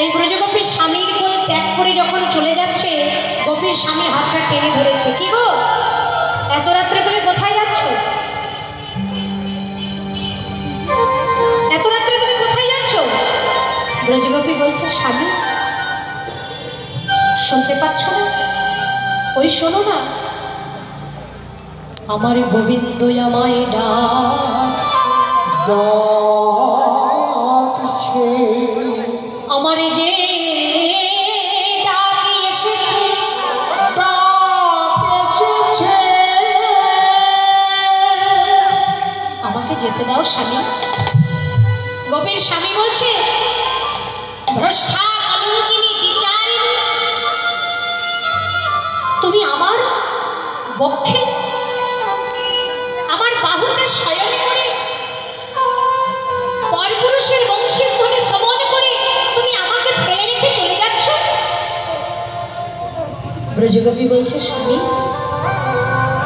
তাই ব্রজগোপীর স্বামীর কোল ত্যাগ করে যখন চলে যাচ্ছে, গোপীর স্বামী হাতটা টেনে ধরেছে। কি গো, এত রাত্রে তুমি কোথায় যাচ্ছ? এত রাত্রে তুমি কোথায় যাচ্ছ? ব্রজগোপী বলছে, স্বামী শুনতে পাচ্ছ না? ওই শোনো না, আমার গোবিন্দ আমায় ডাকছে, আমারে যে ডাকি এসেছে, আমাকে যেতে দাও স্বামী। গোপীর স্বামী বলছে, ভ্রষ্টা কলঙ্কিনী দ্বিচারিণী, তুমি আমার বক্ষে আমার বাহুতে শয়ন করে পরপুরুষের বংশের ধ্বনি শ্রবণ করে তুমি আমাকে ফেলে রেখে চলে যাচ্ছ। ব্রজগোপী বলছে, স্বামী